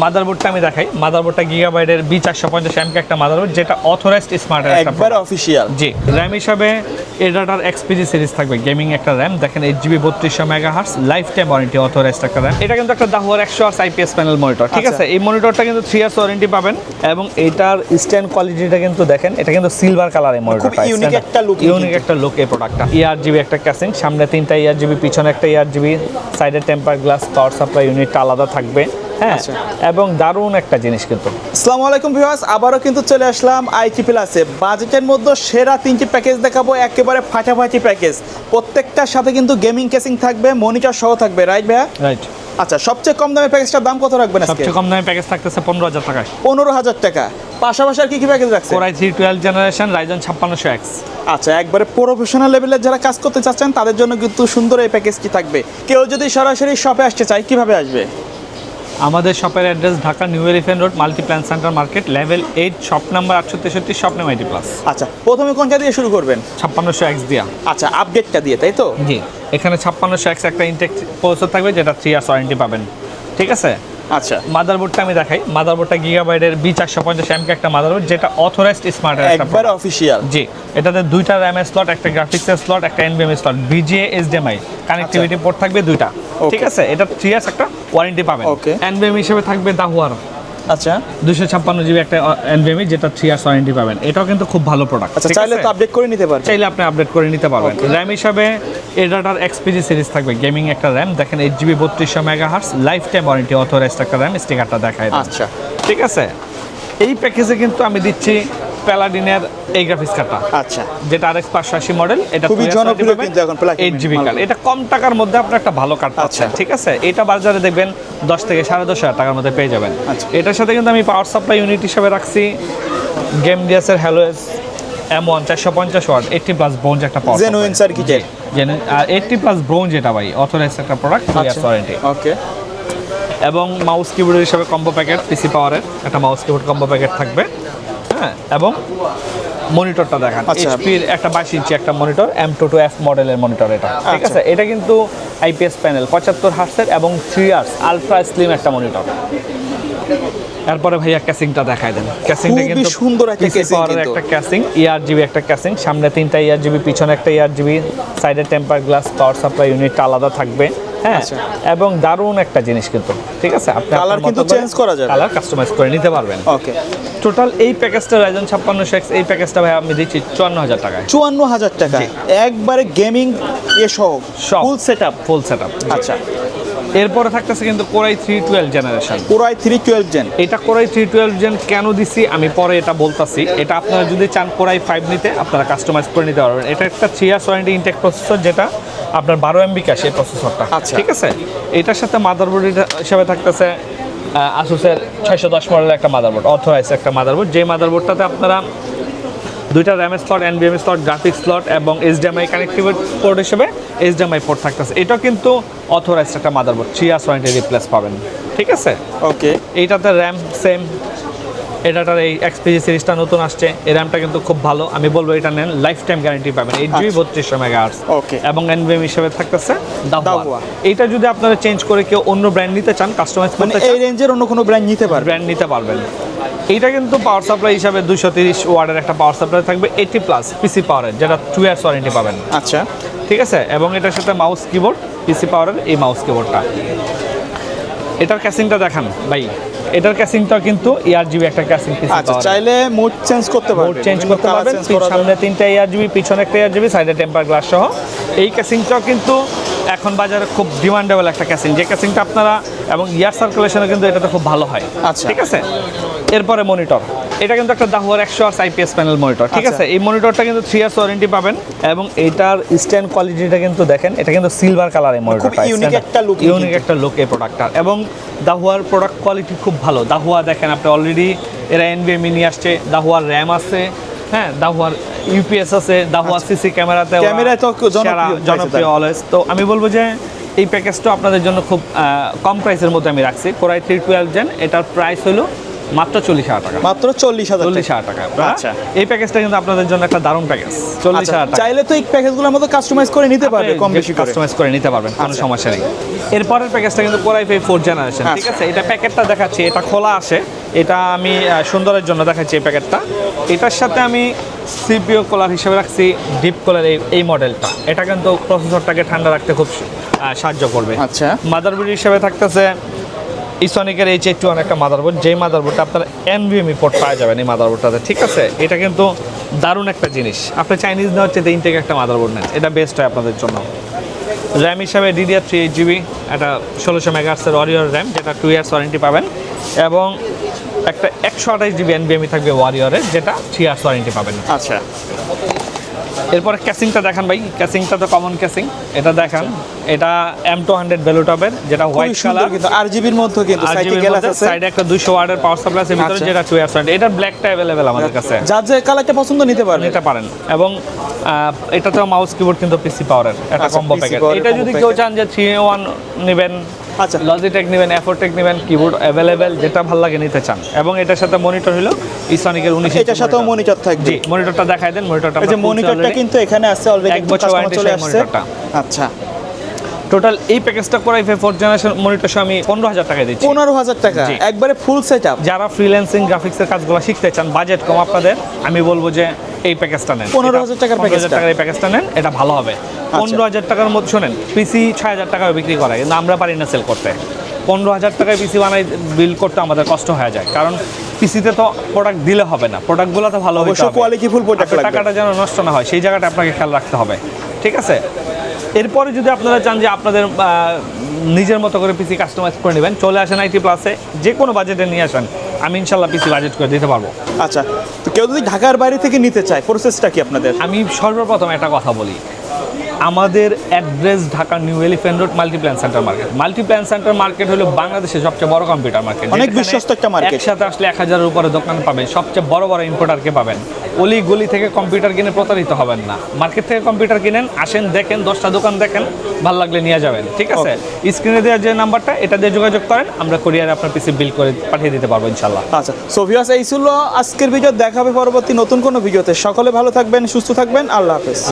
মাদারবোর্ডটা আমি দেখাই। মাদারবোর্ডটা গিগাবাইটের B450 একটা মাদারবোর্ড, যেটা অথরাইজড স্মার্টের একটা একবার অফিশিয়াল। জি, র্যাম হিসাবে এডাটার এক্সপিজি সিরিজ থাকবে, গেমিং একটা র্যাম। দেখেন 8GB 3200 megahertz, life time warranty, authorised একটা র্যাম। এটা কিন্তু একটা দাহুয়ার 100 Hz IPS প্যানেল মনিটর, ঠিক আছে। এই মনিটরটা কিন্তু 3 ইয়ার্স ওয়ারেন্টি পাবেন এবং এটার স্ট্যান্ড কোয়ালিটিটা কিন্তু দেখেন, এটা কিন্তু সিলভার কালারের মনিটরটা, ইউনিক একটা লুক, ইউনিক একটা লুক এই প্রোডাক্টটা। ERGB একটা ক্যাসিং, সামনে 3টা ERGB, পিছনে একটা ERGB, সাইডে টেম্পার গ্লাস, পাওয়ার সাপ্লাই ইউনিটটা আলাদা থাকবে। হ্যাঁ, এবং দারুণ একটা জিনিস কিন্তু। আসসালামু আলাইকুম ভিউয়ার্স, আবারও কিন্তু চলে আসলাম আইটি প্লাসে। বাজেটের মধ্যে সেরা 3টি প্যাকেজ দেখাবো, একেবারে ফাটাফাটি প্যাকেজ। প্রত্যেকটার সাথে কিন্তু গেমিং কেসিং থাকবে, মনিটর সহ থাকবে, রাইট ভাইয়া? রাইট। আচ্ছা, সবচেয়ে কম দামের প্যাকেজটার দাম কত রাখবেন আজকে? সবচেয়ে কম দামি প্যাকেজ থাকতেছে 15,000 টাকায়। 15,000 টাকা। পাশাপাশি আর কি কি প্যাকেজ রাখছেন? Core i3 12th generation Ryzen 5600X। আচ্ছা, একবারে প্রফেশনাল লেভেলের যারা কাজ করতে চাচ্ছেন তাদের জন্য কিন্তু সুন্দর এই প্যাকেজটি থাকবে। কেউ যদি সরাসরি শপে আসতে চায় কিভাবে আসবে? আমাদের শপের address Dhaka new elephant road, Multiplan centre market, level 8, shop number 863, shop name IT plus. আচ্ছা, প্রথমে কোনটা দিয়ে শুরু করবেন? 5600X দিয়া। আচ্ছা, আপডেটটা দিয়ে, তাই তো? জি, এখানে 5600X একটা ইনটেক প্রসেসর থাকবে, যেটা 3 ইয়ার্স ওয়ারেন্টি পাবেন, ঠিক আছে। আচ্ছা, মাদারবোর্ডটা আমি দেখাই। মাদারবোর্ডটা গিগাবাইটের B450 একটা মাদারবোর্ড, যেটা অথরাইজড স্মার্টের একটা একবার অফিশিয়াল। জি, এটাতে 2টা RAM স্লট, একটা গ্রাফিক্সের স্লট, একটা NVMe slot, VGA HDMI connectivity port থাকবে 2টা, ঠিক আছে। এটা 3 ইয়ার্স একটা ওয়ারেন্টি পাবেন। NVMe হিসেবে থাকবে দাহুয়ার। আচ্ছা, 256GB একটা NVMe, যেটা 3 ইয়ার্স ওয়ারেন্টি পাবেন। এটাও কিন্তু খুব ভালো প্রোডাক্ট। আচ্ছা, চাইলে তো আপডেট করে নিতে পারবেন। চাইলে আপনি আপডেট করে নিতে পারবেন। র্যাম হিসাবে এডাটার এক্সপিজি সিরিজ থাকবে, গেমিং একটা র্যাম। দেখেন 8GB 3200 megahertz, life time warranty, authorised একটা র্যাম। স্টিকারটা দেখায়। আচ্ছা, ঠিক আছে। এই প্যাকেজে কিন্তু আমি দিচ্ছি প্যালাডিনের এই গ্রাফিক্স কার্ডটা। আচ্ছা, যেটা RX 580 মডেল। এটা খুবই জনপ্রিয় কিন্তু এখন প্লাগ 8GB কার্ড। এটা কম টাকার মধ্যে আপনার একটা ভালো কার্ড পাচ্ছেন, ঠিক আছে। এটা বাজারে দেখবেন 10 থেকে 10,500 টাকার মধ্যে পেয়ে যাবেন। এটার সাথে কিন্তু আমি পাওয়ার সাপ্লাই ইউনিট হিসেবে রাখছি গেম ডিএসের হ্যালোএস M1 450 ওয়াট 80+ ব্রোঞ্জ একটা পাওয়ার জেনুইন সার্কিটের। আর 80+ ব্রোঞ্জ, এটা ভাই অথরাইজড একটা প্রোডাক্ট, 2 ইয়ার্স ওয়ারেন্টি। ওকে। এবং মাউস কিবোর্ড হিসেবে কম্বো প্যাকেট, পিসি পাওয়ারের একটা মাউস কিবোর্ড কম্বো প্যাকেট থাকবে। হ্যাঁ, এবং মনিটরটা দেখান। এইচপির একটা 22 ইঞ্চি একটা মনিটর, M22F মডেলের মনিটর এটা, ঠিক আছে। এটা কিন্তু IPS প্যানেল 75 হার্টজের এবং 3 ইয়ার্স আলট্রা স্লিম একটা মনিটর। এরপরে ভাইয়া ক্যাসিংটা দেখায় দেন। ক্যাসিংটা কিন্তু সুন্দর একটা ক্যাসিং, একটা ক্যাসিং, ERGB একটা ক্যাসিং, সামনে 3টা ERGB, পিছনে একটা ERGB, সাইডে টেম্পার গ্লাস, পাওয়ার সাপ্লাই ইউনিটটা আলাদা থাকবে। হ্যাঁ, এবং দারুণ একটা জিনিস কিন্তু, ঠিক আছে। আপনি কালার কিন্তু চেঞ্জ করা যাবে, কালার কাস্টমাইজ করে নিতে পারবেন। ওকে। টোটাল এই প্যাকেজটা Ryzen 5600X, এই প্যাকেজটা ভাই আমি দিচ্ছি 54,000 টাকায়। 54,000 টাকা, একবারে গেমিং সহ ফুল সেটআপ। আচ্ছা, এরপরে থাকতেছে কিন্তু Core i3 12th generation. Core i3 12 gen. এটা Core i3 12 জেন কেন দিছি আমি পরে এটা বলতাছি। এটা আপনারা যদি চান Core i5 নিতে, আপনারা কাস্টমাইজ করে নিতে পারবেন। এটা একটা 3 ইয়ার্স ওয়ারেন্টি ইনটেক প্রসেসর, যেটা আপনার 12 MB ক্যাশ এই প্রসেসরটা, ঠিক আছে। এটার সাথে মাদারবোর্ড হিসাবে থাকতেছে Asus-এর 610 মডেলের একটা মাদারবোর্ড, অথরাইজড একটা মাদারবোর্ড। যে মাদারবোর্ডটাতে আপনারা 2টা RAM slot, NVMe slot, graphics slot এবং HDMI কানেক্টিভিটি পোর্ট হিসেবে HDMI পোর্ট থাকতেছে। এটাও কিন্তু অথরাইজড একটা মাদারবোর্ড, 3 ইয়ার্স ওয়ারেন্টি রিপ্লেস পাবেন, ঠিক আছে। ওকে। এইটাতে র্যাম সেম, এটাটার এই এক্সপিজি সিরিজটা নতুন আসছে। এই র্যামটা কিন্তু খুব ভালো, আমি বলবো এটা নেন, লাইফ টাইম গ্যারান্টি পাবেন। 8GB 3200 মেগাহার্টজ, ওকে। এবং NVMe হিসেবে থাকতেছে দাহুয়া। এইটা যদি আপনারা চেঞ্জ করে কেউ অন্য ব্র্যান্ড নিতে চান, কাস্টমাইজ করতে চান, এই রেঞ্জের অন্য কোনো ব্র্যান্ড নিতে পারবেন। এইটা কিন্তু পাওয়ার সাপ্লাই হিসাবে 230 ওয়াটের একটা পাওয়ার সাপ্লাই থাকবে, 80+ পিসি পাওয়ারের, যেটা 2 ইয়ার্স ওয়ারেন্টি পাবেন। আচ্ছা, ঠিক আছে। এবং এটার সাথে মাউস কিবোর্ড, পিসি পাওয়ারের এই মাউস কিবোর্ডটা। এটার ক্যাসিংটা দেখান ভাই। এটার ক্যাসিংটা কিন্তু ERGB একটা ক্যাসিং, পিসি আচ্ছা, পাওয়ার। চাইলে মোড চেঞ্জ করতে পারবেন। মোড চেঞ্জ করতে পারবেন। সামনে 3টা ERGB, পিছনে একটা ERGB, সাইডে টেম্পার গ্লাস সহ। এই ক্যাসিংটাও কিন্তু এখন বাজারে খুব ডিমান্ডেবল একটা ক্যাসিং, যে ক্যাসিংটা আপনারা এবং ইয়ার সার্কুলেশনে কিন্তু এটাতে খুব ভালো হয়। আচ্ছা, ঠিক আছে। এরপরে মনিটর, এটা কিন্তু একটা দাহুয়ার 100 Hz IPS প্যানেল মনিটর, ঠিক আছে। এই মনিটরটা কিন্তু 3 ইয়ার্স ওয়ারেন্টি পাবেন এবং এটার স্ট্যান্ড কোয়ালিটিটা কিন্তু দেখেন, এটা কিন্তু সিলভার কালারের মনিটরটা, ইউনিক একটা লুক এই প্রোডাক্টটা। এবং দাহুয়ার প্রোডাক্ট কোয়ালিটি খুব ভালো। দাহুয়া দেখেন আপনি, অলরেডি এরা NVMe নিয়ে আসছে, দাহুয়ার র্যাম আছে, হ্যাঁ, দাহুয়ার UPS আছে, দাহুয়ার সিসি ক্যামেরাতে তো জনপ্রিয় অলওয়েজ। তো আমি বলবো যে এই প্যাকেজটা আপনাদের জন্য খুব কম প্রাইসের মধ্যে আমি রাখছি। Core i3 12 জেন, এটার প্রাইস হলো মাত্র 40,000 টাকা। মাত্র 40,000 40,000 টাকা। আচ্ছা। এই প্যাকেজটা কিন্তু আপনাদের জন্য একটা দারুণ প্যাকেজ। 40,000 টাকা চাইলে তো এই প্যাকেজগুলোর মধ্যে কাস্টমাইজ করে নিতে পারবে, কম বেশি করে কাস্টমাইজ করে নিতে পারবেন, কোনো আচ্ছা। সমস্যা নেই। এরপরের প্যাকেজটা কিন্তু Core i5 4th জেনারেশন, ঠিক আচ্ছা। আছে? এটা প্যাকেটটা দেখাচ্ছি, এটা খোলা আসে, এটা আমি সুন্দরের জন্য দেখাচ্ছি এই প্যাকেটটা। এটার সাথে আমি সিপিইউ কুলার হিসেবে রাখছি ডিপ কুলার এই মডেলটা। এটা কিন্তু প্রসেসরটাকে ঠান্ডা রাখতে খুব সাহায্য করবে। আচ্ছা। মাদারবোর্ড হিসেবে থাকতেছে ইসনিকের H81 একটা মাদারবোর্ড, যেই মাদারবোর্ডটা আপনার NVMe পোর্ট পাওয়া যাবেন এই মাদারবোর্ডটাতে, ঠিক আছে? এটা কিন্তু দারুণ একটা জিনিস। আপনি চাইনিজ নেওয়ার চেয়ে ইনটেক একটা মাদারবোর্ড নেন, এটা বেস্ট হয় আপনাদের জন্য। র্যাম হিসাবে DDR3 8GB, একটা 1600 মেগাহার্টজের ওয়ারিয়র র্যাম, যেটা 2 ইয়ার্স ওয়ারেন্টি পাবেন, এবং একটা 128GB NVMe থাকবে ওয়ারিয়রের, যেটা 3 ইয়ার্স ওয়ারেন্টি পাবেন। আচ্ছা। এরপরে ক্যাসিংটা দেখান ভাই, ক্যাসিংটা তো কমন ক্যাসিং, এটা দেখান। এটা M200 ভ্যালুটপের, যেটা হোয়াইট কালার, কিন্তু RGBর মধ্যে কিন্তু সাইডে গ্লাস আছে, সাইডে একটা 200 ওয়াটের পাওয়ার সাপ্লাই আছে ভিতরে, আচ্ছা। যেটা 2 ইয়ার্স ওয়ারেন্টি। এটা ব্ল্যাকটা अवेलेबल আমাদের কাছে, যার যে কালারটা পছন্দ নিতে পারবে, নিতে পারেন। এবং এটাতেও মাউস কিবোর্ড কিন্তু পিসি পাওয়ারের একটা আচ্ছা, কম্বো PC প্যাকেট। power এটা combo যদি packet। কেউ চান যে 3-in-1 নেবেন, আচ্ছা। লজিটেক নেবেন, এফোরটেক নেবেন, কিবোর্ড अवेलेबल, যেটা ভালো লাগে নিতে চান। এবং এটার সাথে মনিটর হলো ইসনিকের 19 ইঞ্চি। এটার সাথেও মনিটর থাকবে। জি, মনিটরটা দেখাই দেন। মনিটরটা এই যে মনিটরটা কিন্তু এখানে আছে অলরেডি, 1 বছর ওয়ারেন্টি চলে সহ আসছে। মনিটরটা। আচ্ছা। টোটাল এই প্যাকেজটা Core i5 4th generation monitor সহ আমি 15,000 টাকায় দিচ্ছি। 15,000 টাকা জি। একবারে ফুল সেটআপ। যারা ফ্রিল্যান্সিং গ্রাফিক্সের কাজগুলো শিখতে চান, বাজেট কম আপনাদের, আমি বলবো যে এই প্যাকেজটা নেন। 15,000 টাকার 15,000 প্যাকেজটা। টাকার এই প্যাকেজটা নেন, এটা ভালো হবে। 15,000 টাকার মধ্যে শোনেন, পিসি 6,000 টাকায় বিক্রি করা, কিন্তু আমরা পারি না সেল করতে। 15,000 টাকায় পিসি বানাই বিল করতে আমাদের কষ্ট হয়ে যায়, কারণ পিসিতে তো প্রোডাক্ট দিলে হবে না, প্রোডাক্টগুলো তো ভালো হতে অবশ্য হবে, কোয়ালিটিফুল প্রোডাক্ট আপনার লাগবে। টাকাটা যেন নষ্ট না হয়, সেই জায়গাটা আপনাকে খেয়াল রাখতে হবে, ঠিক আছে? এরপরে যদি আপনারা চান যে আপনাদের নিজের মতো করে পিসি কাস্টমাইজ করে নেবেন, চলে আসেন আইটি প্লাসে, যে কোনো বাজেটে নিয়ে আসেন, আমি ইনশাল্লাহ পিসি বাজেট করে দিতে পারবো। আচ্ছা, তো কেউ যদি ঢাকার বাইরে থেকে নিতে চায়, প্রসেসটা কি আপনাদের? আমি সর্বপ্রথম একটা কথা বলি, আমাদের address Dhaka new elephant road Multiplan centre market. Multiplan centre market হলো বাংলাদেশের সবচেয়ে বড় কম্পিউটার মার্কেট, অনেক বিশ্বস্ত একটা মার্কেট। একসাথে আসলে 1000-এর উপরে দোকান পাবেন, সবচেয়ে বড় বড় ইম্পোর্টারকে পাবেন। অলি গলি থেকে কম্পিউটার কিনে প্রতারিত হবেন না, মার্কেট থেকে কম্পিউটার কিনেন, আসেন, দেখেন, 10টা দোকান দেখেন, ভালো লাগলে নিয়ে যাবেন, ঠিক আছে? স্ক্রিনে দেওয়ার যে নাম্বারটা, এটা দিয়ে যোগাযোগ করেন, আমরা কুরিয়ারে আপনার পিসি বিল করে পাঠিয়ে দিতে পারবো ইনশাল্লাহ। আচ্ছা, সো ভিউয়ার্স, এই ছিল আজকের ভিডিও। দেখা হবে পরবর্তী নতুন কোনো ভিডিওতে। সকলে ভালো থাকবেন, সুস্থ থাকবেন, আল্লাহ হাফেজ।